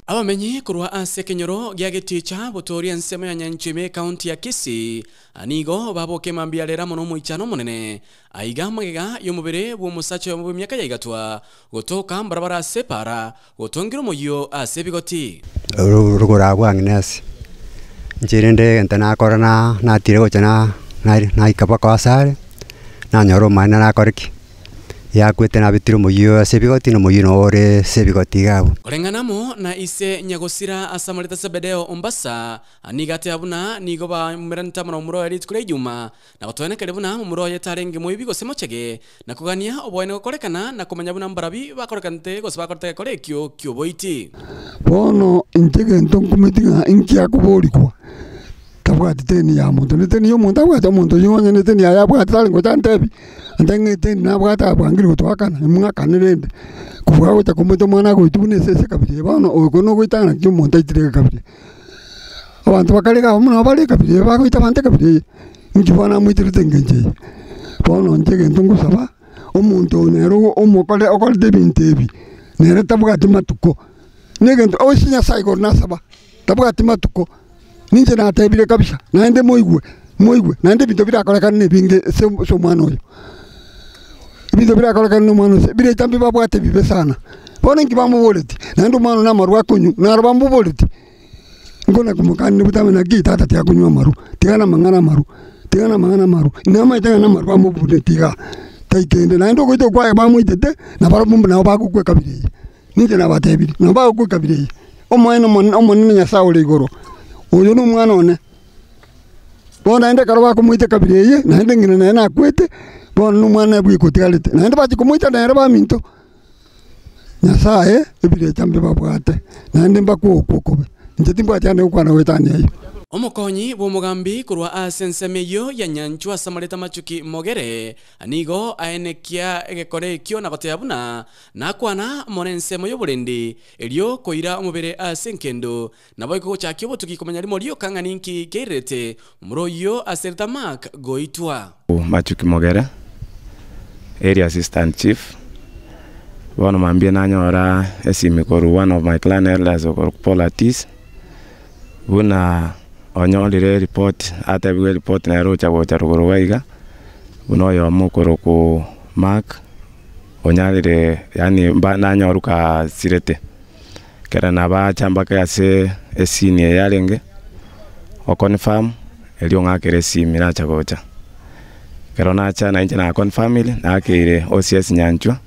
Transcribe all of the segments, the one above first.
Abamenyi kurwa ase kenyoro giageticha botoria nsemo ya Nyanchwime county ya Kisii anigo baboke mambialera mono muichano monene aiga magega yomubere bwo musacho yo myaka yaigatwa gotoka barabara separa gotongiro moyo ase bigoti rugura bwangnes njirinde entana korana na tire gochana na ikapa kwa sare na nyoro mana na koriki ya kwete na bitiro moyo ase bigoti no moyo no ore se bigoti gabo orenganamo na ise nyagosira asamarita sebedeo ombasa anigate abuna nigo ba meranta mano muro elit kure juma na gotwene kerebuna muro yetarenge moyo bigo semochege na kugania oboene gokorekana na kumanya buna mbarabi bakorekante gosba korte korekyo kyoboiti bono intege ntonkumetinga inkia kuborikwa tabwatiteni ya muntu neteni yo muntu abwata muntu yonye neteni ya bwata ngo tantebi andenge na bwata abangiri gutwakana imwaka nirende kuvuga gute kumuto mwana go itubune sese kabiri bano ogono goitana kyo muntu itire kabiri abantu bakarega muna bari kabiri bagoita bante kabiri ngibana muitirite ngenje bono ntege ntungu saba omuntu nero omukole okole debintebi nere tabwati matuko negento osinya saigor nasaba tabwati matuko ninje na tebire kabisa naende moigwe naende bintu birakorekana ne binge so mwana oyo bintu birakorekana no mwana se bire tambi babwate bibe sana bona ngibamu boleti naende mwana na maru akunyu na rabambu boleti ngona kumukani butame na gita tata yakunywa maru tigana mangana maru inama itanga na maru bamu boleti ga taikende naende goito kwa bamu itete na barabumbu na bagukwe kabire ninje na batebire na bagukwe kabire omwana omwana nya saule igoro oyo no mwana one bona ende karaba kumuite kabireye na ende ngina na kwete bona no mwana bwiko tigalite na ende bati kumuita na raba minto nyasaye ebire chambe babwate na ende mbakuokokobe njeti mbwate ane ukwana wetani ayo omokonyi bw'omugambi kurwa ase nsemeyo ya Nyanchwa asamarita machuki mogere anigo aenekia egekore ekio na gotea buna nakwana mone nsemo y'oburendi elio koira omubere ase nkendo nabo ikogochakio botuki komanya limo lio kanganinki keirete muroyo aserta mark goitwa Machuki Mogere area assistant chief bono mambia nanyora esimikoru one of my clan elders or Polatis buna onyolire report atabiwe report na rocha gocha ruguru waiga buno yo mukoro ku mark onyalire yani na nyoruka sirete kera na ba chamba ka se esinie yarenge o confirm elio ngakere simira cha gocha kera na cha na inje na confirm ile na akire OCS Nyanchwa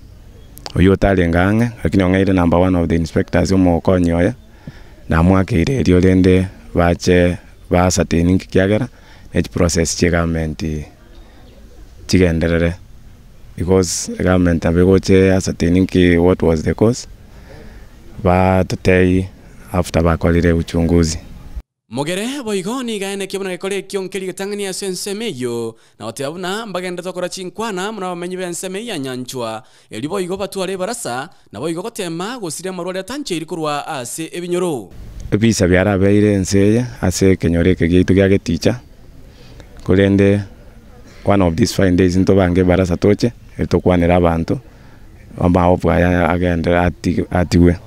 oyo talengange lakini ongaire number 1 of the inspectors umo konyoya na mwakire elio lende bache basa training kiagera net process che government chigenderere because government abegoche as training ki what was the cause ba today after ba kolire uchunguzi Mogere boigo ni gaene kibona gekore kyonkeri getangania sensemeyo na oteabuna mbagenda tokora chinkwana muna bamenyi benseme ya Nyanchwa eli boigo batware barasa na boigo gotema gosire marwale tanche iri kurwa ase ebinyoro bisa byara beire nseye ase kenyore kegitu gya geticha kulende one of these fine days into bange barasa toche etokwanira abantu amba opwa ya agenda atiwe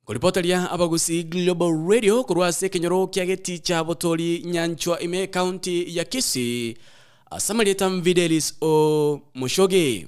Kuripoteria abagusi Global Radio kurwa ase kenyoro kya geticha botori Nyanchwa ime county ya Kisii asamarita Videlis o Mushoge.